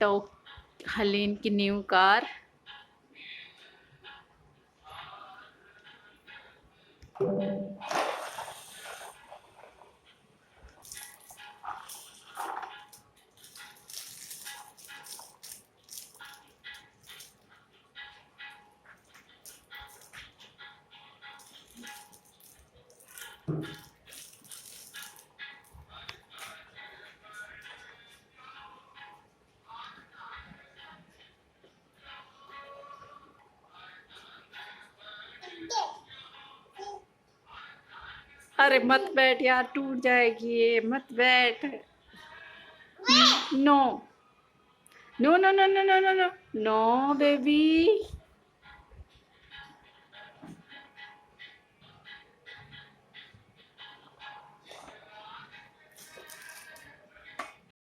तो हलीन की new car. अरे मत बैठ यार, टूट जाएगी ये, मत बैठ। No no no no no no no no no baby.